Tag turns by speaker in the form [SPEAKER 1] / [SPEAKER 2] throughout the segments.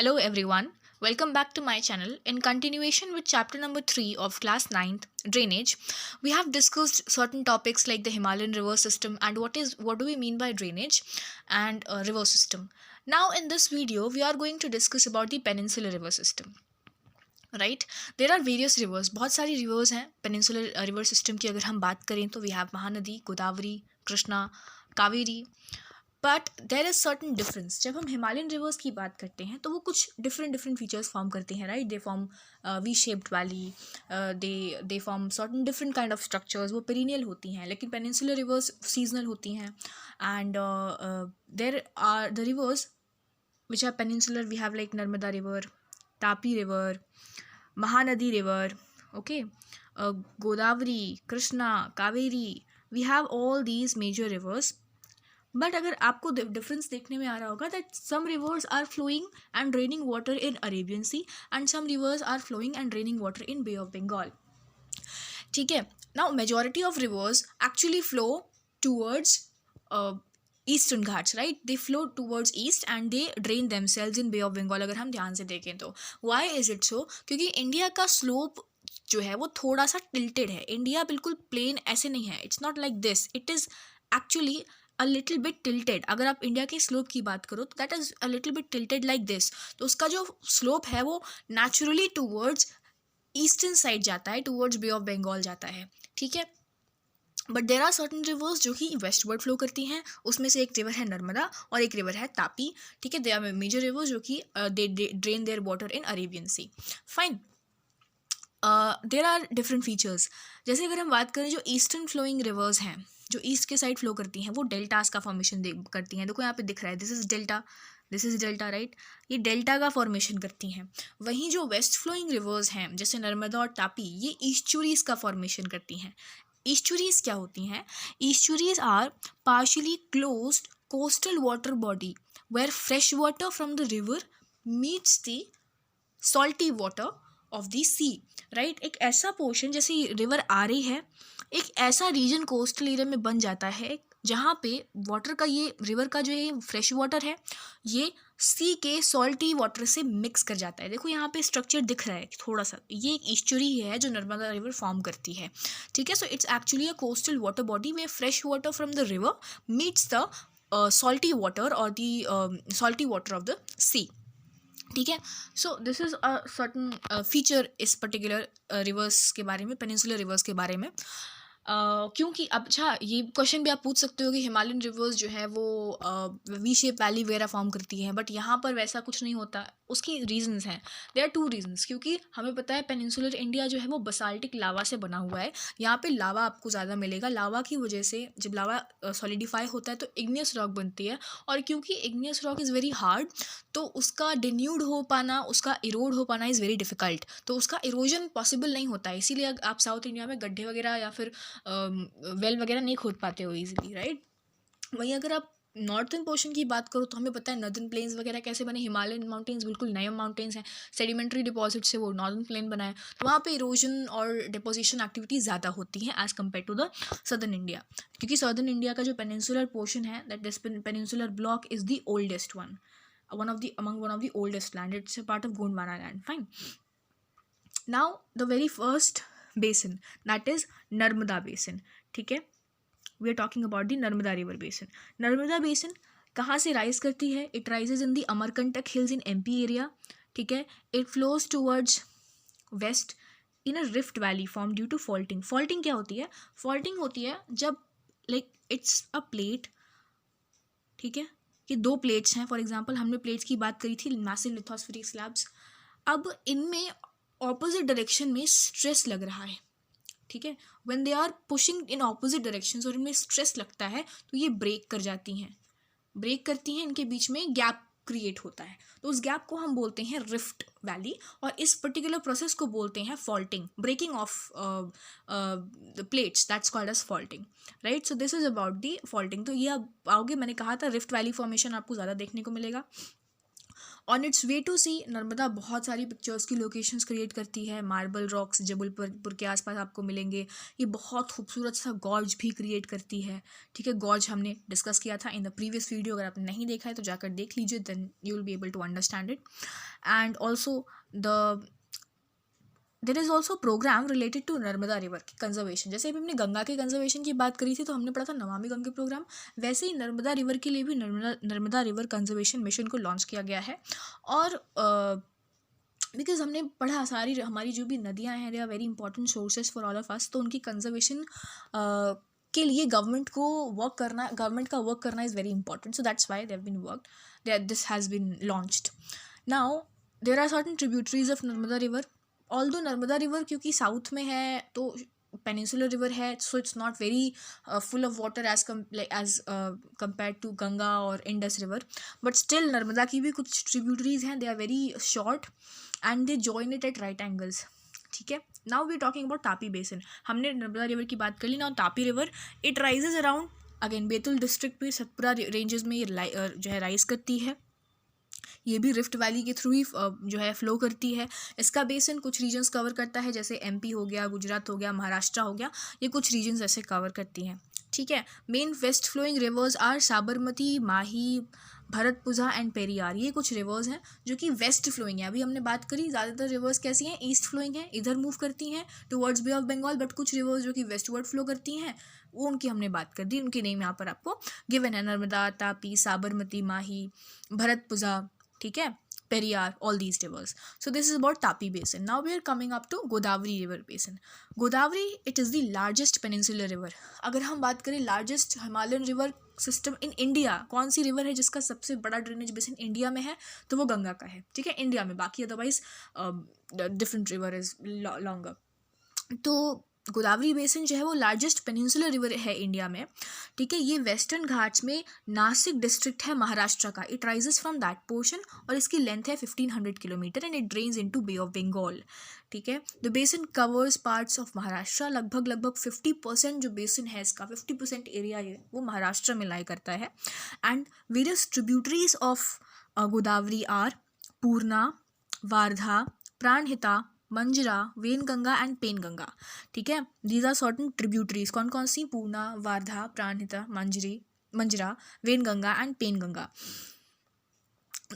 [SPEAKER 1] Hello everyone, welcome back to my channel. In continuation with chapter number 3 of class ninth, drainage, we have discussed certain topics like the Himalayan river system and what do we mean by drainage and river system. Now in this video we are going to discuss about the peninsular river system. Right there are various rivers, बहुत सारी reverse हैं peninsular river system की. अगर हम बात करें तो we have Mahanadi, Godavari, Krishna, Kaveri. But there is certain difference. जब हम हिमालयन रिवर्स की बात करते हैं तो वो कुछ डिफरेंट फीचर्स फॉर्म करते हैं. Right, they form V shaped valley, they form certain different kind of structures. वो पेरिनियल होती हैं, लेकिन पेनिनसुलर रिवर्स सीजनल होती हैं. And there are the rivers which are peninsular. We have like Narmada river, Tapi river, Mahanadi river, okay, Godavari, Krishna, Kaveri. We have all these major rivers. But अगर आपको difference देखने में आ रहा होगा that some rivers are flowing and draining water in Arabian sea and some rivers are flowing and draining water in bay of Bengal. ठीक है. Now majority of rivers actually flow towards eastern Ghats. Right, they flow towards east and they drain themselves in bay of Bengal. अगर हम ध्यान से देखें तो why is it so? क्योंकि India का स्लोप जो है वो थोड़ा सा टिल्टेड है. इंडिया बिल्कुल प्लेन ऐसे नहीं है. It's not like this. It is actually a little bit tilted. अगर आप इंडिया के स्लोप की बात करो तो that is a little bit tilted like this. तो उसका जो स्लोप है वो नेचुरली टूवर्ड्स ईस्टर्न साइड जाता है, टूवर्ड्स बे ऑफ बंगाल जाता है. ठीक है. But there are certain rivers जो कि वेस्टवर्ड फ्लो करती हैं. उसमें से एक रिवर है नर्मदा और एक रिवर है तापी. ठीक है. दे आर मेजर रिवर्स जो कि they drain their water in Arabian sea. Fine. There are different features. जैसे अगर हम बात करें जो ईस्टर्न फ्लोइंग रिवर्स हैं, जो ईस्ट के साइड फ्लो करती हैं, वो डेल्टास का फॉर्मेशन करती हैं. देखो यहाँ पे दिख रहा है, this is delta, this is delta. Right, ये डेल्टा का फॉर्मेशन करती हैं. वहीं जो वेस्ट फ्लोइंग रिवर्स हैं जैसे नर्मदा और तापी, ये ईस्चुरीज का फॉर्मेशन करती हैं. ईस्चुरीज क्या होती हैं? Estuaries are partially closed coastal water body where fresh water from the river meets the salty water of the sea. Right, एक ऐसा पोर्शन जैसे रिवर आ रही है, एक ऐसा रीजन कोस्टल एरिया में बन जाता है जहाँ पे वाटर का, ये रिवर का जो है फ्रेश वाटर है, ये सी के सॉल्टी वाटर से मिक्स कर जाता है. देखो यहाँ पे स्ट्रक्चर दिख रहा है थोड़ा सा, ये एक ईस्चुरी है जो नर्मदा रिवर फॉर्म करती है. ठीक है. So it's actually a coastal water body where fresh water from the river meets the salty water और the salty water of the sea. ठीक है. So this is a certain feature इस particular rivers के बारे में, peninsular reverse के बारे में. क्योंकि अब अच्छा, ये क्वेश्चन भी आप पूछ सकते हो कि हिमालयन रिवर्स जो है वो वी शेप वैली वगैरह फॉर्म करती हैं, बट यहाँ पर वैसा कुछ नहीं होता. उसकी रीजंस हैं. There are two reasons. क्योंकि हमें पता है पेनिनसुलर इंडिया जो है वो बसाल्टिक लावा से बना हुआ है. यहाँ पे लावा आपको ज़्यादा मिलेगा. लावा की वजह से जब लावा सॉलिडिफाई होता है तो इग्नियस रॉक बनती है, और क्योंकि igneous rock is very hard तो उसका डिन्यूड हो पाना, उसका इरोड हो पाना इज़ वेरी डिफ़िकल्ट. तो उसका इरोजन पॉसिबल नहीं होता है. इसीलिए आप साउथ इंडिया में गड्ढे वगैरह या फिर वेल वगैरह नहीं खोद पाते हो ईजिली. राइट. वहीं अगर आप नॉर्थन पोर्शन की बात करो तो हमें पता है नॉर्दर्न प्लेन्स वगैरह कैसे बने. हिमालयन माउंटेन्स बिल्कुल नए माउंटेन्स हैं, सेडिमेंट्री डिपॉजिट से वो नॉर्दर्न प्लेन बना है. तो वहाँ पे इरोजन और डिपोजिशन एक्टिविटी ज़्यादा होती हैं as compare to the southern India. क्योंकि सदर्न इंडिया का जो पेनिनसुलर पोर्शन है, that this peninsular block is the oldest one, one of the oldest land. It's a part of Gondwana land. Fine. Now the very first basin, that is Narmada basin. ठीक है. We are talking about the Narmada river basin. Narmada basin कहाँ से rise करती है? It rises in the Amarkantak hills in MP area. ठीक है. It flows towards west in a rift valley formed due to faulting. Faulting क्या होती है? Faulting होती है जब like it's a plate. ठीक है, कि दो प्लेट्स हैं. फॉर एग्जांपल हमने प्लेट्स की बात करी थी, मैसिव लिथोस्फेरिक स्लैब्स. अब इनमें ऑपोजिट डायरेक्शन में स्ट्रेस लग रहा है. ठीक है. When they are pushing in opposite directions और इनमें स्ट्रेस लगता है तो ये ब्रेक कर जाती हैं. ब्रेक करती हैं, इनके बीच में गैप क्रिएट होता है. तो उस गैप को हम बोलते हैं रिफ्ट वैली, और इस पर्टिकुलर प्रोसेस को बोलते हैं faulting, breaking off the plates. That's called as faulting. Right. So this is about the faulting. तो ये आप आओगे, मैंने कहा था रिफ्ट वैली फॉर्मेशन आपको ज़्यादा देखने को मिलेगा. ऑन इट्स वे टू सी नर्मदा बहुत सारी पिक्चर्स की लोकेशंस क्रिएट करती है। मार्बल रॉक्स जबलपुर के आसपास आपको मिलेंगे। ये बहुत खूबसूरत सा गॉर्ज भी क्रिएट करती है। ठीक है, गॉर्ज हमने डिस्कस किया था इन द प्रीवियस वीडियो, अगर आपने नहीं देखा है तो जाकर देख लीजिए, then you will be able to understand it. And also there is also program related to Narmada river की कंजर्वेशन। जैसे अभी हमने गंगा के कंजर्वेशन की बात करी थी तो हमने पढ़ा था नमामि गंगे प्रोग्राम, वैसे ही नर्मदा रिवर के लिए भी नर्मदा रिवर कंजर्वेशन मिशन को लॉन्च किया गया है। और बिकॉज हमने पढ़ा सारी हमारी जो भी नदियाँ हैं, they are very important sources for all of us, तो उनकी कंजर्वेशन के लिए गवर्नमेंट का वर्क करना is very important, so that's why they have been worked, this has been launched. Now there are certain tributaries of Narmada river. Although Narmada river क्योंकि south में है तो पेनिनसुलर रिवर है, so it's not very full of water as compare to Ganga और Indus river, but still Narmada की भी कुछ tributaries हैं, they are very short and they join it at right angles. ठीक है, now we talking about Tapi basin. हमने Narmada river की बात कर ली। Now Tapi river it rises around again Betul district में, सतपुरा रेंजेस में ये जो है राइज करती है। ये भी रिफ्ट वैली के थ्रू ही जो है फ्लो करती है। इसका बेसिन कुछ रीजन्स कवर करता है, जैसे एमपी हो गया, गुजरात हो गया, महाराष्ट्र हो गया, ये कुछ रीजन्स ऐसे कवर करती हैं। ठीक है, main west flowing rivers are Sabarmati, Mahi, Bharathapuzha and Periyar. ये कुछ रिवर्स हैं जो कि वेस्ट फ्लोइंग है। अभी हमने बात करी ज़्यादातर रिवर्स कैसी हैं, ईस्ट फ्लोइंग हैं, इधर मूव करती हैं towards bay of Bengal, but कुछ रिवर्स जो कि वेस्टवर्ड फ्लो करती हैं वो उनकी हमने बात कर दी, उनके नेम यहाँ पर आपको गिवन है, नर्मदा, तापी, साबरमती, माही, भरतपुजा, ठीक है, Periyar, all these rivers. So this is about Tapi basin. Now we are coming up to Godavari river basin. Godavari, it is the largest peninsular river. अगर हम बात करें largest Himalayan river system in India, कौन सी river है जिसका सबसे बड़ा drainage basin India में है, तो वो गंगा का है। ठीक है, इंडिया में, बाकी otherwise different river is longer. तो गोदावरी बेसिन जो है वो लार्जेस्ट पेनिनसुलर रिवर है इंडिया में। ठीक है, ये वेस्टर्न घाट्स में नासिक डिस्ट्रिक्ट है महाराष्ट्र का। It rises from that portion और इसकी लेंथ है 1500 kilometre and it drains into bay of Bengal. ठीक है, the basin covers parts of Maharashtra. लगभग 50% जो बेसिन है इसका, 50% एरिया है वो महाराष्ट्र में लाई करता है। And various tributaries of Godavari are Purna, Wardha, Pranhita, Manjra, Wainganga and Penganga. ठीक है, दीज आर सर्टन ट्रिब्यूटरीज। कौन कौन सी, Purna, Wardha, Pranhita, Manjra, Wainganga and Penganga.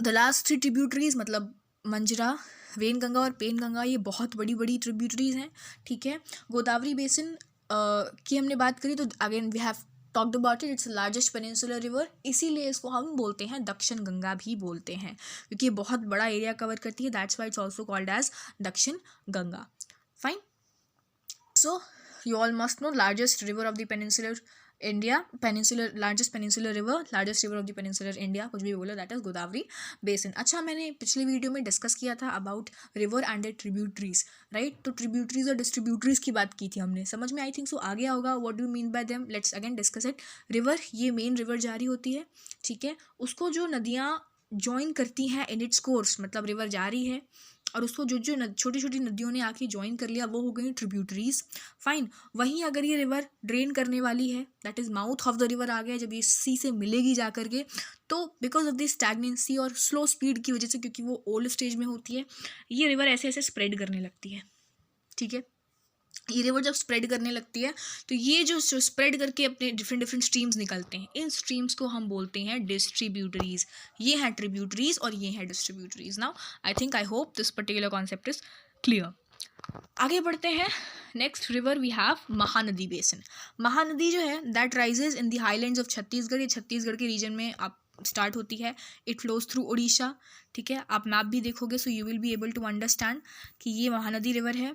[SPEAKER 1] The last 3 tributaries मतलब मंजरा, वेनगंगा और पेनगंगा, ये बहुत बड़ी बड़ी ट्रिब्यूटरीज हैं। ठीक है, गोदावरी बेसिन की हमने बात करी तो again we have talked about it, it's largest peninsular river, इसीलिए इसको हम बोलते हैं दक्षिण गंगा भी बोलते हैं, क्योंकि ये बहुत बड़ा एरिया कवर करती है, that's why it's also called as Dakshin Ganga. Fine, so you all must know largest river of the peninsular India, largest peninsular river of the peninsular India, कुछ भी बोलो, that is गोदावरी बेसिन। अच्छा, मैंने पिछले वीडियो में discuss किया था about river and the tributaries, right? तो ट्रिब्यूटरीज और डिस्ट्रीब्यूटरीज की बात की थी हमने, समझ में आई थिंक सो आ गया होगा what do mean by them. Let's again discuss it. River, ये मेन रिवर जारी होती है, ठीक है, उसको जो नदियाँ ज्वाइन करती हैं इन इट्स कोर्स, मतलब रिवर जारी है और उसको जो छोटी छोटी नदियों ने आके ज्वाइन कर लिया वो हो गई ट्रिब्यूटरीज। फाइन, वहीं अगर ये रिवर ड्रेन करने वाली है, that is mouth of the river आ गया, जब ये सी से मिलेगी जा करके, तो बिकॉज ऑफ द स्टैग्नेंसी और स्लो स्पीड की वजह से, क्योंकि वो ओल्ड स्टेज में होती है, ये रिवर ऐसे ऐसे स्प्रेड करने लगती है। ठीक है, ये रिवर जब स्प्रेड करने लगती है तो ये जो स्प्रेड करके अपने डिफरेंट स्ट्रीम्स निकलते हैं, इन स्ट्रीम्स को हम बोलते हैं डिस्ट्रीब्यूटरीज। ये हैं ट्रिब्यूटरीज और ये हैं distributaries. Now I think, I hope this particular concept is clear. आगे बढ़ते हैं। Next river we have Mahanadi basin. Mahanadi जो है that rises in the highlands of Chhattisgarh. ये छत्तीसगढ़ के रीजन में आप स्टार्ट होती है। It flows through Orissa. ठीक है, आप मैप भी देखोगे so you will be able to understand कि ये महानदी रिवर है,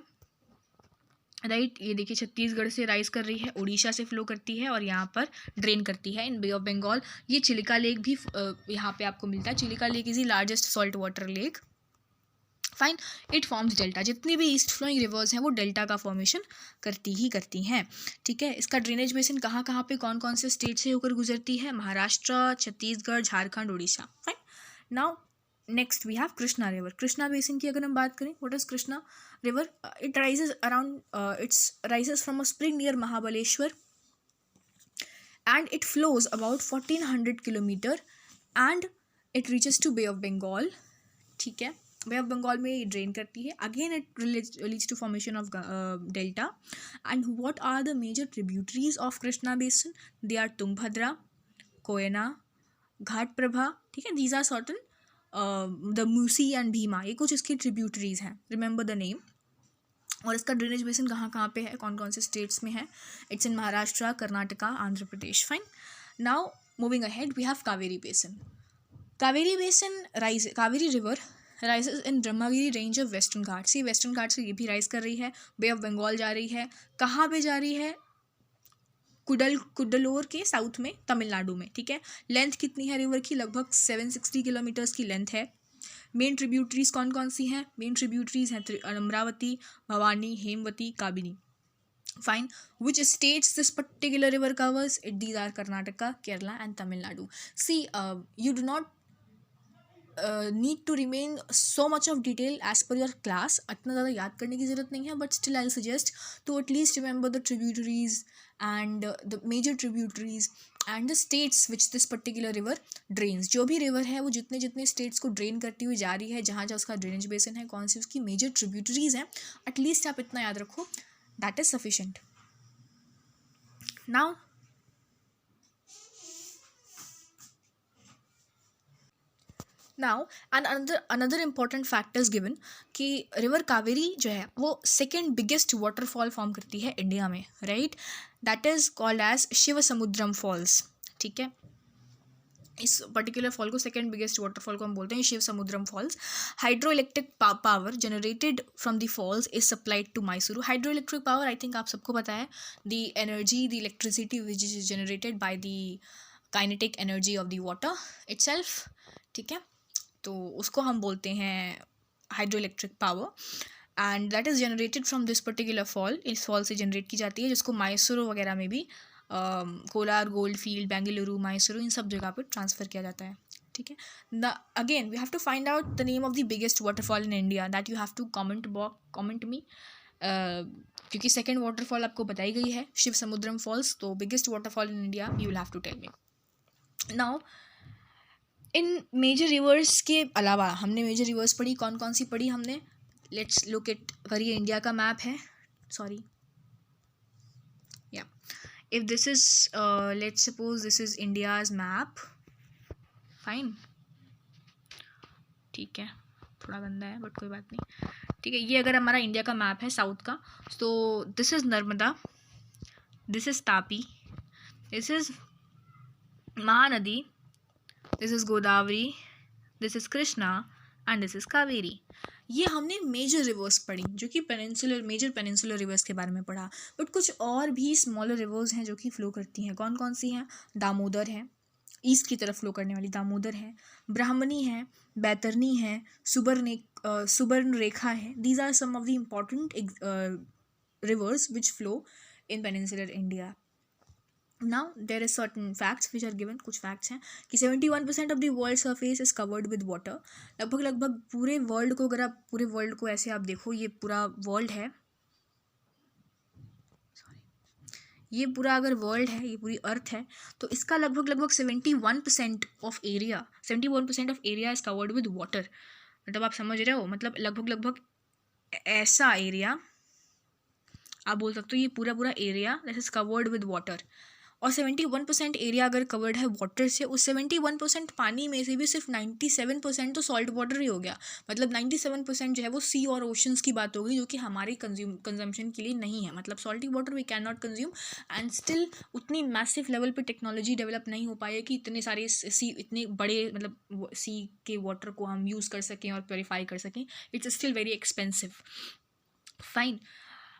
[SPEAKER 1] राइट। ये देखिए छत्तीसगढ़ से राइज कर रही है, उड़ीसा से फ्लो करती है और यहाँ पर ड्रेन करती है इन बे ऑफ बंगाल। ये चिलिका लेक भी यहाँ पे आपको मिलता है। Chilika lake is the largest salt water lake. Fine, it forms delta. जितनी भी ईस्ट फ्लोइंग रिवर्स हैं वो डेल्टा का फॉर्मेशन करती हैं। ठीक है, इसका ड्रेनेज बेसिन कहाँ कहाँ पे कौन कौन से स्टेट से होकर गुजरती है? Maharashtra, Chhattisgarh, Jharkhand, Orissa. Fine, now next we have Krishna river. Krishna basin की अगर हम बात करें, what is Krishna river? It rises around rises from a spring near Mahabaleshwar and it flows about 1400 kilometre and it reaches to bay of Bengal ठीक है, बे ऑफ बंगाल में ये ड्रेन करती है. Again it leads to formation of delta. And what are the major tributaries of Krishna basin? They are Tungabhadra, Koyna, Ghataprabha. ठीक है, these are certain the Musi and Bhima, ये कुछ इसकी ट्रिब्यूटरीज हैं. Remember the name. और इसका ड्रेनेज बेसिन कहाँ कहाँ पे है, कौन कौन से स्टेट्स में है? It's in Maharashtra, Karnataka, Andhra Pradesh. Fine. Now moving ahead, we have Kaveri basin. Kaveri basin Kaveri river rises in Brahmagiri range of western Ghat. See western Ghat से ये भी राइज कर रही है, बे ऑफ बंगाल जा रही है. कहाँ पे जा रही है? कुड्डलोर के साउथ में, तमिलनाडु में. ठीक है, लेंथ कितनी है रिवर की? लगभग 760 किलोमीटर्स की लेंथ है. मेन ट्रिब्यूटरीज कौन कौन सी हैं? मेन ट्रिब्यूटरीज हैं Amaravati, Bhavani, Hemavati, Kabini. Fine. Which states this particular river covers? It these are Karnataka, Kerala and Tamil Nadu. See you do not need to remain so much of detail as per your class. इतना ज़्यादा याद करने की ज़रूरत नहीं है, but still I suggest to at least remember the tributaries and the major tributaries and the states which this particular river drains. जो भी रिवर है वो जितने जितने स्टेट्स को ड्रेन करती हुई जा रही है, जहाँ जहाँ उसका ड्रेनेज बेसिन है, कौन सी उसकी मेजर ट्रिब्यूटरीज हैं, एटलीस्ट आप इतना याद रखो. That is sufficient. Now and another important factors given कि रिवर कावेरी जो है वो सेकेंड बिगेस्ट वाटरफॉल फॉर्म करती है इंडिया में, right? That is called as Shiva Samudram falls. ठीक है, इस पर्टिकुलर फॉल को, सेकेंड बिगेस्ट वाटरफॉल को हम बोलते हैं Shiva Samudram falls. Hydro electric power generated from the falls is supplied to Mysuru. Hydro electric power I think आप सबको पता है, the energy, the electricity which is generated by the kinetic energy of the water itself. ठीक है, तो उसको हम बोलते हैं hydro electric power, and that is generated from this particular fall. इस फॉल से जनरेट की जाती है, जिसको मैसूरू वगैरह में भी, कोलार, गोल्ड फील्ड, बेंगलुरु, मैसूरू, इन सब जगह पर ट्रांसफ़र किया जाता है. ठीक है, again we have to find out the name of the biggest waterfall in India. That you have to comment me, क्योंकि सेकेंड वाटरफॉल आपको बताई गई है शिव समुद्रम फॉल्स, तो biggest waterfall in India you will have to tell me. Now in major rivers के अलावा हमने major rivers पढ़ी, कौन कौन सी पढ़ी हमने? Let's look it. करिए, इंडिया का मैप है, सॉरी, या if this is let's suppose this is India's map. Fine, ठीक है, थोड़ा गंदा है बट कोई बात नहीं. ठीक है, ये अगर हमारा इंडिया का मैप है साउथ का, तो this is Narmada, this is Tapi, this is Mahanadi, this is Godavari, this is Krishna and this is Kaveri. ये हमने मेजर रिवर्स पढ़ी, जो कि मेजर पेनिनसुलर रिवर्स के बारे में पढ़ा. बट कुछ और भी स्मॉलर रिवर्स हैं जो कि फ्लो करती हैं. कौन कौन सी हैं? दामोदर है, ईस्ट की तरफ फ्लो करने वाली दामोदर है, ब्राह्मणी है, बैतरनी है, सुबर्ण रेखा है. These are some of the important rivers which flow in peninsular India. Now there is certain facts which are given. कुछ facts हैं कि 71% of the world surface is covered with water. लगभग पूरे वर्ल्ड को, अगर आप पूरे वर्ल्ड को ऐसे आप देखो, ये पूरा वर्ल्ड है, ये पूरा अगर वर्ल्ड है, ये पूरी अर्थ है, तो इसका लगभग 71% of area, 71% of area is covered with water. मतलब आप समझ रहे हो, मतलब लगभग ऐसा एरिया आप बोल सकते हो, ये पूरा area that is covered with water. और 71% एरिया अगर कवर्ड है वाटर से, उस 71% पानी में से भी सिर्फ 97% तो सॉल्ट वाटर ही हो गया. मतलब 97% जो है वो सी और ओशंस की बात हो गई, जो कि हमारे कंजम्पशन के लिए नहीं है. मतलब salty water we can not consume, and still उतनी मैसिव लेवल पे टेक्नोलॉजी डेवलप नहीं हो पाई है कि इतने सारे इतने बड़े मतलब सी के वाटर को हम यूज़ कर सकें और प्योरीफाई कर सकें. It's still very expensive. Fine.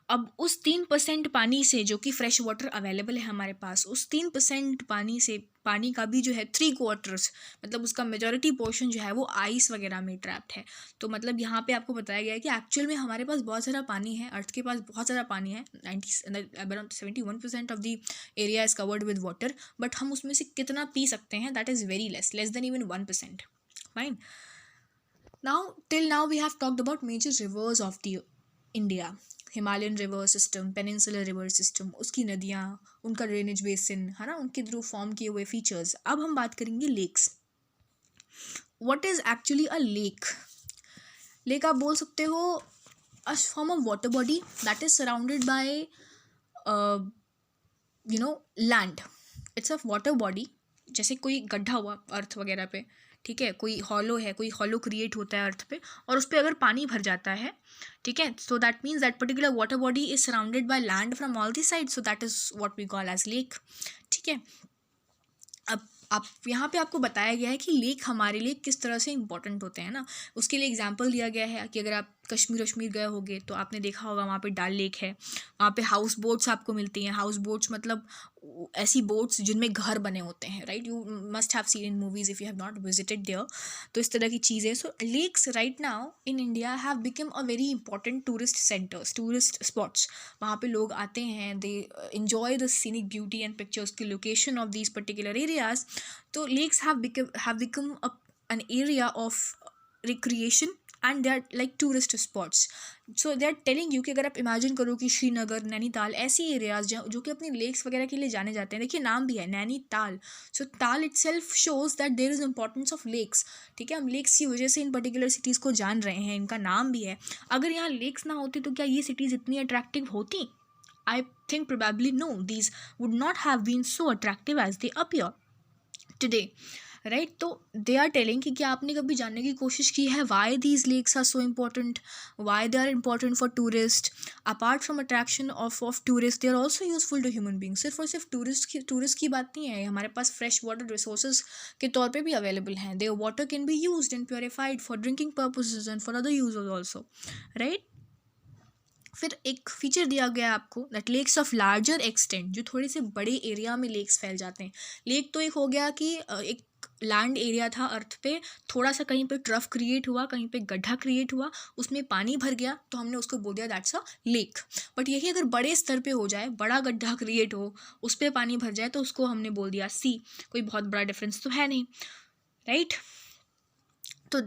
[SPEAKER 1] अब उस 3% पानी से, जो कि फ्रेश वाटर अवेलेबल है हमारे पास, उस 3% पानी का भी जो है 3/4, मतलब उसका मेजॉरिटी पोर्शन जो है वो आइस वगैरह में ट्रैप्ड है. तो मतलब यहाँ पे आपको बताया गया है कि एक्चुअल में हमारे पास बहुत सारा पानी है, अर्थ के पास बहुत सारा पानी है. 71% of the area is covered with water, but हम उसमें से कितना पी सकते हैं? That is very less than even 1%. Fine. Till now we have talked about major rivers of the India. Himalayan river system, peninsular river system, उसकी नदियाँ, उनका ड्रेनेज बेसिन, है ना, उनके थ्रू फॉर्म किए हुए फीचर्स. अब हम बात करेंगे lakes. What is actually a lake? Lake आप बोल सकते हो a form of water body that is surrounded by land. It's a water body, जैसे कोई गड्ढा हुआ अर्थ वगैरह पे, ठीक है, कोई हॉलो है, कोई हॉलो क्रिएट होता है अर्थ पे, और उस पर अगर पानी भर जाता है, ठीक है, so that means that particular water body is surrounded by land from all the side, so that is what we call as lake. ठीक है, अब आप यहाँ पे आपको बताया गया है कि लेक हमारे लिए किस तरह से इंपॉर्टेंट होते हैं ना। उसके लिए एग्जांपल दिया गया है कि अगर आप कश्मीर गए होंगे तो आपने देखा होगा वहाँ पे डल लेक है, वहाँ पे हाउस बोट्स आपको मिलती हैं। हाउस बोट्स मतलब ऐसी बोट्स जिनमें घर बने होते हैं, right, you must have seen in movies if you have not visited there. तो इस तरह की चीज़ें, so lakes right now in India have become a very important tourist centres, tourist spots. वहाँ पे लोग आते हैं, दे enjoy the scenic beauty and picturesque location of these particular areas. So lakes have become an area of recreation and they are like tourist spots. So they are telling you कि अगर आप imagine करो कि श्रीनगर, नैनीताल ऐसी areas जो कि अपनी lakes वगैरह के लिए जाने जाते हैं, देखिए नाम भी है Nainital, so tal itself shows that there is importance of lakes. ठीक है, हम लेक्स की वजह से इन पर्टिकुलर सिटीज़ को जान रहे हैं, इनका नाम भी है। अगर यहाँ लेक्स ना होती तो क्या ये सिटीज़ इतनी अट्रैक्टिव होती? I think probably no, these would not have been so attractive as they appear today, right? तो they are telling कि क्या आपने कभी जानने की कोशिश की है why these lakes are so important, why they are important for tourists? Apart from attraction of tourists, they are also useful to human beings. सिर्फ और सिर्फ टूरिस्ट की बात नहीं है, हमारे पास फ्रेश वाटर रिसोर्सेज के तौर पे भी अवेलेबल हैं। their water can be used and purified for drinking purposes and for other uses also, right? फिर एक फीचर दिया गया आपको that lakes of larger extent, जो थोड़े से बड़े एरिया में लेक्स फैल जाते हैं। लेक तो एक हो गया कि एक लैंड एरिया था अर्थ पे, थोड़ा सा कहीं पे ट्रफ क्रिएट हुआ, कहीं पे गड्ढा क्रिएट हुआ, उसमें पानी भर गया तो हमने उसको बोल दिया दैट्स अ लेक। बट यही अगर बड़े स्तर पे हो जाए, बड़ा गड्ढा क्रिएट हो, उस पर पानी भर जाए, तो उसको हमने बोल दिया सी। कोई बहुत बड़ा डिफरेंस तो है नहीं, राइट? तो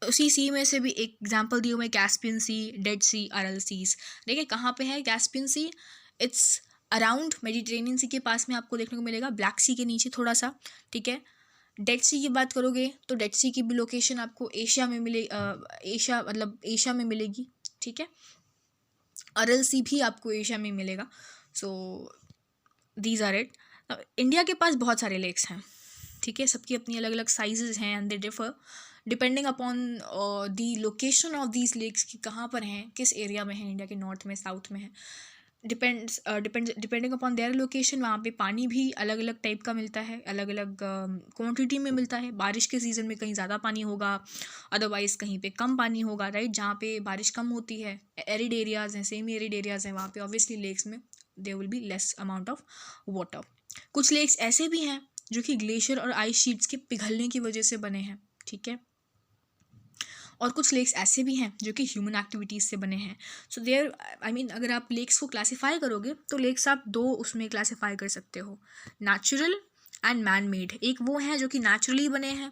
[SPEAKER 1] उसी सी में से भी एक एग्जांपल दिए हुए, Caspian sea, dead sea, Aral seas. देखिए कहाँ पे है Caspian sea? It's around Mediterranean sea के पास में आपको देखने को मिलेगा, ब्लैक सी के नीचे थोड़ा सा। ठीक है, डेड सी की बात करोगे तो डेड सी की भी लोकेशन आपको एशिया में एशिया मतलब एशिया में मिलेगी। ठीक है, अरल सी भी आपको एशिया में मिलेगा। So these are it. India के पास बहुत सारे लेक्स हैं, ठीक है, सबकी अपनी अलग अलग साइजेस हैं and they differ depending upon the location of these lakes की कहाँ पर हैं, किस एरिया में है, इंडिया के नॉर्थ में, साउथ में है, डिपेंडिंग अपॉन देयर लोकेशन। वहाँ पे पानी भी अलग अलग टाइप का मिलता है, अलग अलग क्वांटिटी में मिलता है। बारिश के सीज़न में कहीं ज़्यादा पानी होगा, अदरवाइज़ कहीं पे कम पानी होगा, राइट? जहाँ पे बारिश कम होती है, एरिड एरियाज़ हैं, सेमी एरिड एरियाज़ हैं, वहाँ पे ऑब्वियसली लेक्स में there will be less amount of water. कुछ लेक्स ऐसे भी हैं जो कि ग्लेशियर और आइस शीट्स के पिघलने की वजह से बने हैं, ठीक है, और कुछ लेक्स ऐसे भी हैं जो कि ह्यूमन एक्टिविटीज़ से बने हैं। सो देयर आई मीन अगर आप लेक्स को क्लासीफाई करोगे तो लेक्स आप दो उसमें क्लासीफाई कर सकते हो, नेचुरल एंड मैन मेड। एक वो हैं जो कि नेचुरली बने हैं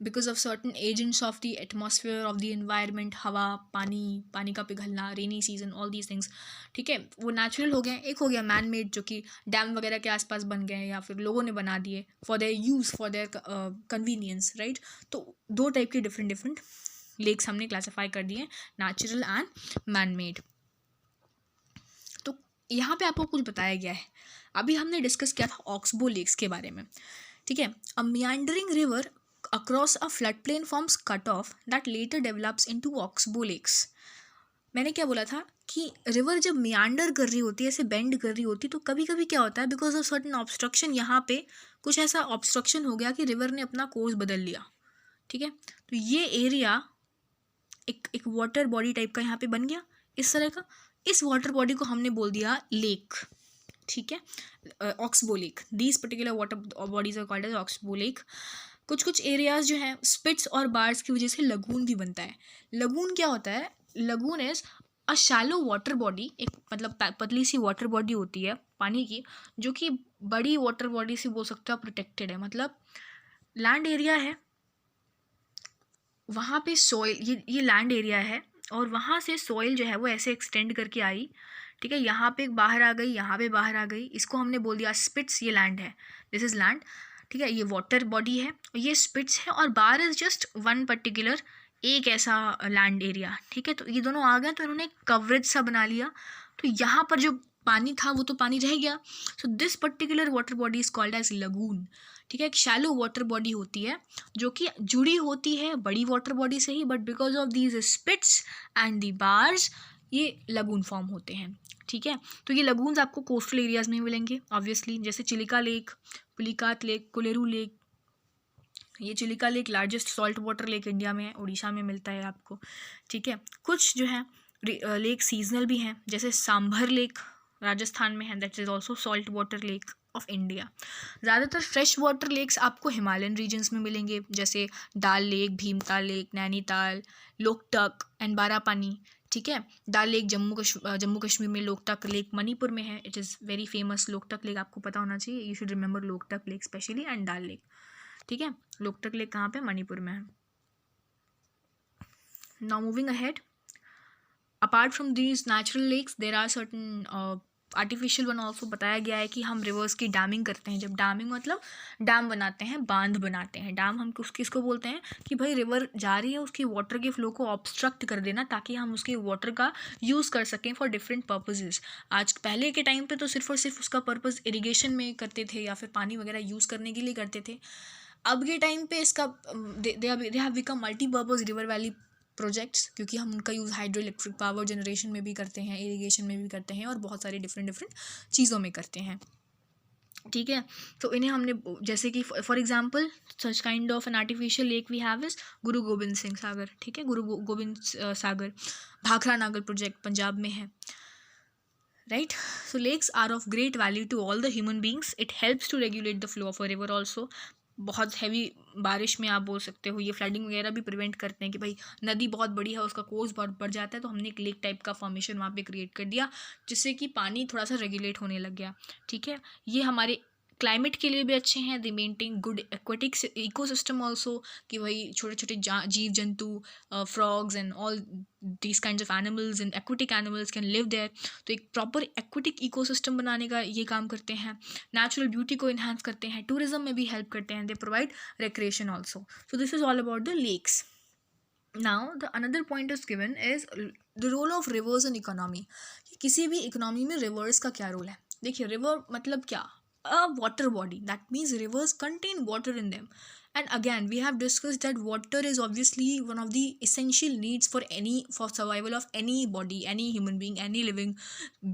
[SPEAKER 1] because of certain agents of the atmosphere of the environment, हवा, पानी का पिघलना, rainy season, all these things, ठीक है, वो नेचुरल हो गए। एक हो गया मैन मेड जो कि डैम वगैरह के आसपास बन गए या फिर लोगों ने बना दिए for their use, for their convenience, right? तो दो टाइप के डिफरेंट लेक्स हमने क्लासीफाई कर दिए, नेचुरल एंड मैन मेड। तो यहाँ पे आपको कुछ बताया गया है। अभी हमने डिस्कस किया था ऑक्सबो लेक्स के बारे में, ठीक है। A meandering river across a flood plain forms cut off that later develops into oxbow lakes. मैंने क्या बोला था कि रिवर जब मियांडर कर रही होती है, ऐसे बेंड कर रही होती, तो कभी कभी क्या होता है, बिकॉज ऑफ सर्टन ऑब्स्ट्रक्शन, यहाँ पे कुछ ऐसा ऑब्स्ट्रक्शन हो गया कि रिवर ने अपना कोर्स बदल लिया, ठीक है। तो ये एरिया एक वाटर बॉडी टाइप का यहाँ पे बन गया इस तरह का। इस वाटर बॉडी को हमने बोल दिया लेक, ठीक है, oxbow lake. These particular water bodies are called as oxbow lake. कुछ एरियाज जो हैं स्पिट्स और बार्स की वजह से लगून भी बनता है। लगून क्या होता है? Lagoon is a shallow water body, एक मतलब पतली सी वाटर बॉडी होती है पानी की, जो कि बड़ी वाटर बॉडी से बोल सकते हो प्रोटेक्टेड है। मतलब लैंड एरिया है, वहाँ पे सॉइल, ये लैंड एरिया है और वहाँ से सॉइल जो है वो ऐसे एक्सटेंड करके आई, ठीक है, यहाँ पे बाहर आ गई, यहाँ पे बाहर आ गई, इसको हमने बोल दिया स्पिट्स। ये लैंड है, दिस इज़ लैंड, ठीक है, ये वाटर बॉडी है, ये स्पिट्स है। और बार इज़ जस्ट वन पर्टिकुलर एक ऐसा लैंड एरिया, ठीक है। तो ये दोनों आ गए तो इन्होंने कवरेज सा बना लिया, तो यहाँ पर जो पानी था वो तो पानी रह गया। So this particular water body is called as lagoon, ठीक है। एक शैलो वाटर बॉडी होती है जो कि जुड़ी होती है बड़ी वाटर बॉडी से ही, but because of these spits and the bars ये लगून फॉर्म होते हैं, ठीक है। तो ये लगून्स आपको कोस्टल एरियाज में मिलेंगे ऑब्वियसली, जैसे Chilika lake, Pulicat lake, Kolleru lake. ये Chilika lake largest salt water lake India में है, उड़ीसा में मिलता है आपको, ठीक है। कुछ जो है लेक सीजनल भी हैं, जैसे सांभर लेक राजस्थान में है, that is also salt water lake of India. ज़्यादातर फ्रेश वाटर लेक्स आपको हिमालयन रीजन्स में मिलेंगे, जैसे डाल lake, Bhimtal lake, Nainital, Loktak and Barapani, ठीक है। डाल लेक जम्मू कश्मीर में, लोकटक लेक मणिपुर में है, it is very famous. Loktak lake आपको पता होना चाहिए, you should remember Loktak lake specially and Dal lake, ठीक है। लोकटक लेक कहाँ पे? मणिपुर में है। Now moving ahead, apart from these natural lakes there are certain artificial one also. बताया गया है कि हम रिवर्स की डैमिंग करते हैं। जब डैमिंग मतलब डैम बनाते हैं, बांध बनाते हैं। डैम हम किसको बोलते हैं कि भाई रिवर जा रही है, उसकी वाटर के फ्लो को ऑब्स्ट्रक्ट कर देना ताकि हम उसके वाटर का यूज़ कर सकें फॉर डिफरेंट पर्पजेज़। आज पहले के टाइम पे तो सिर्फ और सिर्फ उसका पर्पज़ इरिगेशन में करते थे या फिर पानी वगैरह यूज़ करने के लिए करते थे। अब के टाइम पे इसका they have become multipurpose river valley projects, क्योंकि हम उनका use hydro electric power generation में भी करते हैं, इरिगेशन में भी करते हैं और बहुत सारे डिफरेंट चीज़ों में करते हैं, ठीक है। तो इन्हें हमने जैसे कि for example such kind of an artificial lake we have is Guru Gobind Singh Sagar, ठीक है। गुरु गोबिंद सागर भाखड़ा नागल प्रोजेक्ट पंजाब में है, right. So lakes are of great value to all the human beings. It helps to regulate the flow of a river also. बहुत heavy बारिश में आप बोल सकते हो ये फ्लडिंग वगैरह भी प्रिवेंट करते हैं कि भाई नदी बहुत बड़ी है, उसका कोर्स बहुत बढ़ जाता है, तो हमने एक लेक टाइप का फॉर्मेशन वहाँ पे क्रिएट कर दिया जिससे कि पानी थोड़ा सा रेगुलेट होने लग गया, ठीक है। ये हमारे क्लाइमेट के लिए भी अच्छे हैं, they maintain good aquatic ecosystem also, कि भाई छोटे छोटे जीव जंतु, frogs and all these kinds of animals and aquatic animals can live there. तो एक प्रॉपर एक्वेटिक इकोसिस्टम बनाने का ये काम करते हैं। नेचुरल ब्यूटी को इन्हांस करते हैं, टूरिज्म में भी हेल्प करते हैं, they provide recreation also. So this is all about the lakes. Now the another point is given is the role of rivers in economy. किसी भी इकोनॉमी में रिवर्स का क्या रोल है? देखिए, रिवर मतलब क्या? A water body, that means rivers contain water in them, and again we have discussed that water is obviously one of the essential needs for survival of any body, any human being, any living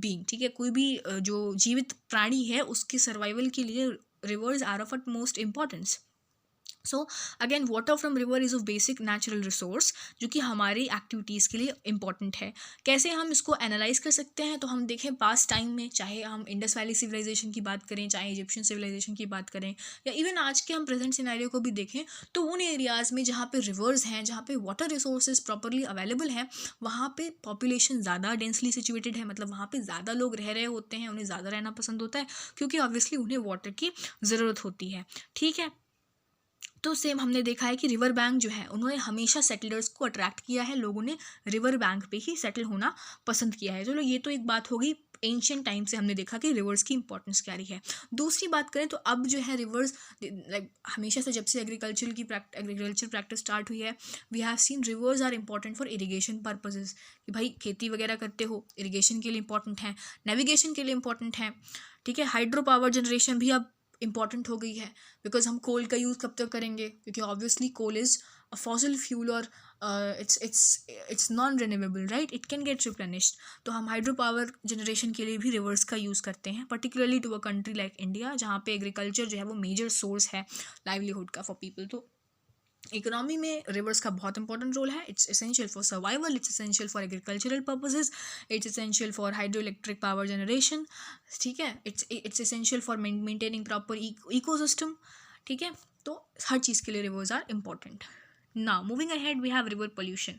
[SPEAKER 1] being, ठीक है। कोई भी जो जीवित प्राणी है उसके survival के लिए rivers are of utmost importance. So again water from river is of basic natural resource जो कि हमारी एक्टिविटीज़ के लिए इम्पॉर्टेंट है। कैसे हम इसको एनालाइज कर सकते हैं? तो हम देखें पास्ट टाइम में, चाहे हम इंडस वैली सिविलाइजेशन की बात करें, चाहे इजिप्शियन सिविलाइजेशन की बात करें, या इवन आज के हम प्रेजेंट सिनेरियो को भी देखें, तो उन एरियाज़ में जहाँ पे रिवर्स हैं, जहाँ पे वाटर रिसोर्सेज प्रॉपरली अवेलेबल हैं, वहाँ पे पॉपुलेशन ज़्यादा डेंसली सिचुएटेड है, मतलब वहाँ पे ज़्यादा लोग रह रहे होते हैं, उन्हें ज़्यादा रहना पसंद होता है क्योंकि ऑब्वियसली उन्हें वाटर की ज़रूरत होती है, ठीक है। तो सेम हमने देखा है कि रिवर बैंक जो है उन्होंने हमेशा सेटलर्स को अट्रैक्ट किया है, लोगों ने रिवर बैंक पे ही सेटल होना पसंद किया है। चलो ये तो एक बात होगी, एंशियंट टाइम से हमने देखा कि रिवर्स की इंपॉर्टेंस क्या रही है। दूसरी बात करें तो अब जो है रिवर्स लाइक हमेशा से जब से एग्रीकल्चर प्रैक्टिस स्टार्ट हुई है, we have seen rivers are important for irrigation purposes, कि भाई खेती वगैरह करते हो, इरीगेशन के लिए इंपॉर्टेंट है, नेविगेशन के लिए इंपॉर्टेंट है, ठीक है। हाइड्रो पावर जनरेशन भी अब इंपॉर्टेंट हो गई है, बिकॉज हम कोल का यूज़ कब तक करेंगे, क्योंकि obviously coal is a fossil fuel और it's non renewable, right, it can get replenished. तो हम हाइड्रो पावर जनरेशन के लिए भी रिवर्स का यूज़ करते हैं, particularly to a country like India जहाँ पे एग्रीकल्चर जो है वो मेजर सोर्स है लाइवलीहुड का फॉर पीपल। तो इकोनॉमी में रिवर्स का बहुत इंपॉर्टेंट रोल है। It's essential for survival, it's essential for agricultural purposes, it's essential for hydro electric power generation, ठीक है। It's essential for maintaining proper ecosystem, ठीक है। तो हर चीज़ के लिए rivers are important. Now moving ahead we have river pollution.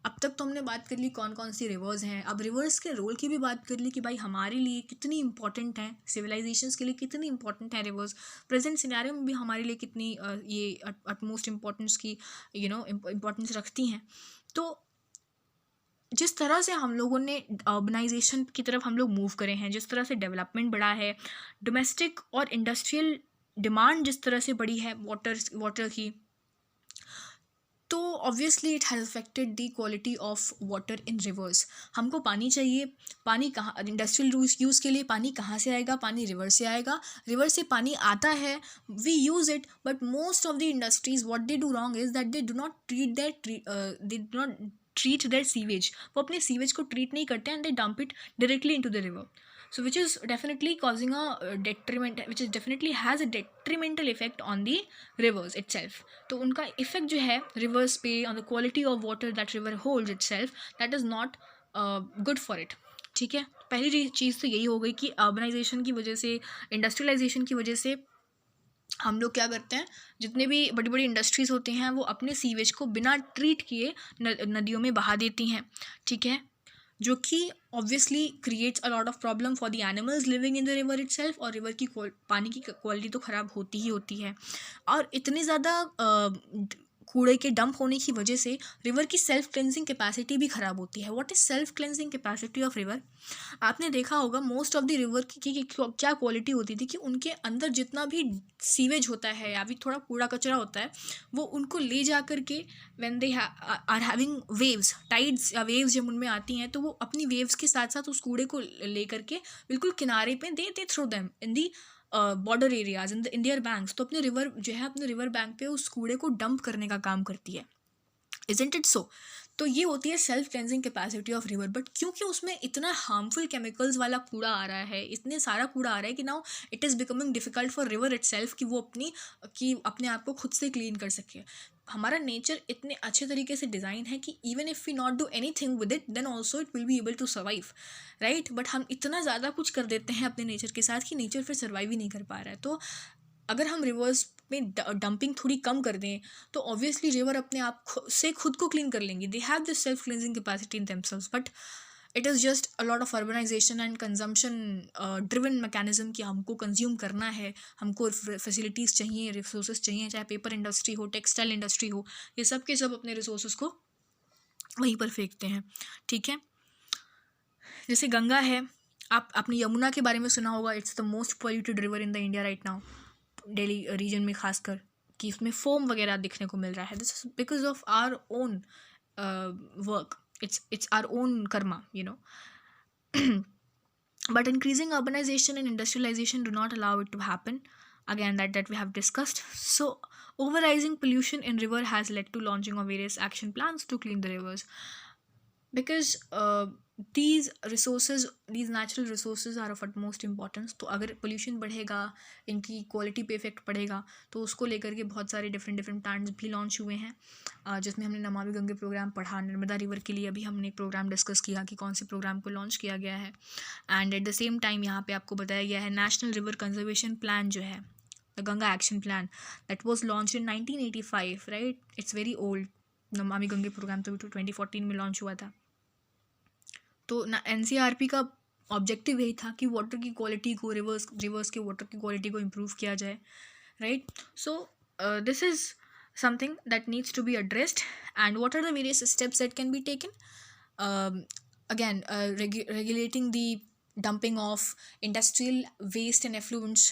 [SPEAKER 1] अब तक तो हमने बात कर ली कौन कौन सी रिवर्स हैं, अब रिवर्स के रोल की भी बात कर ली कि भाई हमारे लिए कितनी इंपॉर्टेंट हैं, सिविलाइजेशंस के लिए कितनी इंपॉर्टेंट है रिवर्स, प्रेजेंट सिनेरियो में भी हमारे लिए कितनी ये अटमोस्ट इम्पॉर्टेंस की इम्पॉर्टेंस रखती हैं। तो जिस तरह से हम लोगों ने अर्बनाइजेशन की तरफ हम लोग मूव करे हैं, जिस तरह से डेवलपमेंट बढ़ा है, डोमेस्टिक और इंडस्ट्रियल डिमांड जिस तरह से बढ़ी है वाटर की, तो obviously it has affected the quality of water in reverse. हमको पानी चाहिए. पानी कहाँ, इंडस्ट्रियल यूज़ के लिए पानी कहाँ से आएगा? पानी रिवर से आएगा. रिवर से पानी आता है, we use it, but most of the industries what they do wrong is that they do not treat their sewage. वो अपने सीवेज को ट्रीट नहीं करते and they dump it directly into the river. So which is definitely causing a detriment, which is definitely has a detrimental effect on the rivers itself. तो उनका effect जो है reverse पे, on the quality of water that river holds itself, that is not good for it. ठीक है. पहली चीज़ तो यही हो गई कि अर्बनाइजेशन की वजह से, इंडस्ट्रियलाइजेशन की वजह से हम लोग क्या करते हैं, जितने भी बड़ी बड़ी इंडस्ट्रीज़ होते हैं वो अपने सीवेज को बिना ट्रीट किए नदियों में बहा देती हैं. ठीक है. जो कि obviously creates a lot of problem for the animals living in the river itself. और रिवर की पानी की क्वालिटी तो ख़राब होती ही होती है. और इतने ज़्यादा कूड़े के डंप होने की वजह से रिवर की सेल्फ क्लेंजिंग कैपेसिटी भी ख़राब होती है. What is self cleansing capacity of river? आपने देखा होगा मोस्ट ऑफ द रिवर की क्या क्वालिटी होती थी कि उनके अंदर जितना भी सीवेज होता है या भी थोड़ा कूड़ा कचरा होता है, वो उनको ले जा कर के when they are having waves, tides या वेव्स जब उनमें आती हैं, तो वो अपनी वेव्स के साथ साथ उस कूड़े को ले करके बिल्कुल किनारे पे they throw them in the border areas in their banks. तो अपने रिवर जो है, अपने रिवर बैंक पे उस कूड़े को डंप करने का काम करती है. Isn't it so? तो ये होती है self cleansing capacity of river. But क्योंकि उसमें इतना हार्मफुल केमिकल्स वाला कूड़ा आ रहा है, इतने सारा कूड़ा आ रहा है कि now it is becoming difficult for river itself कि वो अपने आप को खुद से क्लीन कर सके. हमारा नेचर इतने अच्छे तरीके से डिज़ाइन है कि even if we not do anything with it then also it will be able to survive, right. But हम इतना ज़्यादा कुछ कर देते हैं अपने नेचर के साथ कि नेचर फिर सर्वाइव ही नहीं कर पा रहा है. तो अगर हम रिवर्स में डंपिंग थोड़ी कम कर दें तो ऑब्वियसली रिवर अपने आप से खुद को क्लीन कर लेंगी. They have this self cleansing capacity in themselves. But it is just a lot of urbanization and consumption driven mechanism कि हमको कंज्यूम करना है, हमको फैसिलिटीज़ चाहिए, रिसोर्सेज चाहिए, चाहे पेपर इंडस्ट्री हो, टेक्सटाइल इंडस्ट्री हो, ये सब के सब अपने रिसोर्सेज को वहीं पर फेंकते हैं. ठीक है. जैसे गंगा है, आपने यमुना के बारे में सुना होगा. It's the most polluted river in the India right now, Delhi region में खासकर, कि इसमें फोम वगैरह दिखने को मिल रहा है. This is because of our own work. It's our own karma, you know. But increasing urbanization and industrialization do not allow it to happen. Again, that we have discussed. So overrising pollution in river has led to launching of various action plans to clean the rivers. Because these natural resources are of utmost importance. तो अगर pollution बढ़ेगा, इनकी quality पे effect पड़ेगा, तो उसको लेकर के बहुत सारे डिफरेंट प्लान्स भी लॉन्च हुए हैं. जिसमें हमने नमामि गंगे प्रोग्राम पढ़ा. नर्मदा रिवर के लिए अभी हमने एक प्रोग्राम डिस्कस किया कि कौन से प्रोग्राम को लॉन्च किया गया है. And at the same time यहाँ पे आपको बताया गया है नेशनल रिवर कंजर्वेशन प्लान जो है, the Ganga action plan, that was launch in 1985, right. It's very old. Namami Gange programme तो 2014 में लॉन्च हुआ था. तो ना NCRP का ऑब्जेक्टिव यही था कि वाटर की क्वालिटी को, रिवर्स के वाटर की क्वालिटी को इम्प्रूव किया जाए, right. So this is something that needs to be addressed. And what are the various steps that can be taken? Again, regulating the dumping of industrial waste and effluents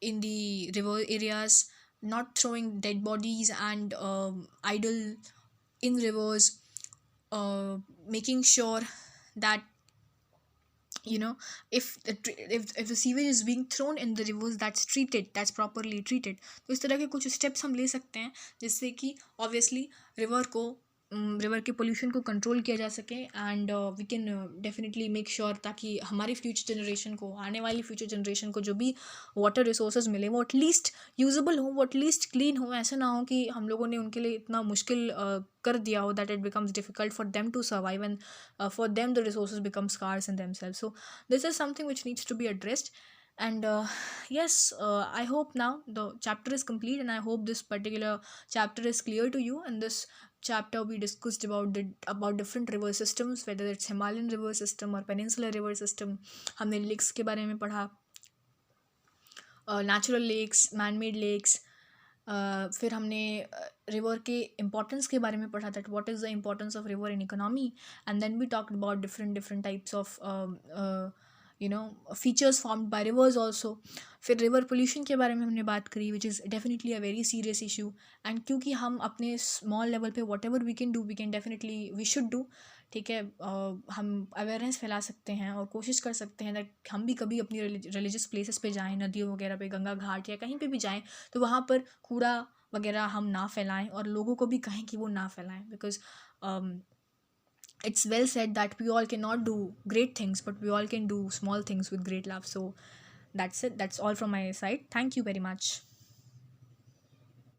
[SPEAKER 1] in the river areas, not throwing dead bodies and idle in rivers, making sure that if the sewage is being thrown in the rivers, that's properly treated. तो इस तरह के कुछ steps हम ले सकते हैं जिससे कि ऑब्वियसली रिवर के पोल्यूशन को कंट्रोल किया जा सके. And we can definitely make sure ताकि हमारी फ्यूचर जनरेशन को, आने वाली फ्यूचर जनरेशन को जो भी वाटर रिसोर्सेज मिले वो एटलीस्ट यूजेबल हो, वो एटलीस्ट क्लीन हो. ऐसा ना हो कि हम लोगों ने उनके लिए इतना मुश्किल कर दिया हो that it becomes difficult for them to survive and for them the resources become scarce in themselves. So this is something which needs to be addressed. And yes, I hope now the chapter is complete, and I hope this particular chapter is clear to you. In this chapter we discussed about different river systems, whether it's Himalayan river system or peninsular river system. हमने lakes के बारे में पढ़ा, natural lakes, man-made lakes. फिर हमने river के importance के बारे में पढ़ा, that what is the importance of river in economy. And then we talked about different types of you know features formed by rivers also. फिर रिवर पोल्यूशन के बारे में हमने बात करी, which is definitely a very serious issue. And क्योंकि हम अपने स्मॉल लेवल पे whatever we can do, we can definitely we should do. ठीक है, हम अवेयरनेस फैला सकते हैं और कोशिश कर सकते हैं दैट हम भी कभी अपनी रिलीजियस प्लेसेस पे जाएं, नदियों वगैरह पे, गंगा घाट या कहीं पे भी जाएं, तो वहाँ पर कूड़ा वगैरह हम ना फैलाएं और लोगों को भी कहें कि वो ना फैलाएं. Because it's well said that we all cannot do great things, but we all can do small things with great love. So that's it. That's all from my side. Thank you very much.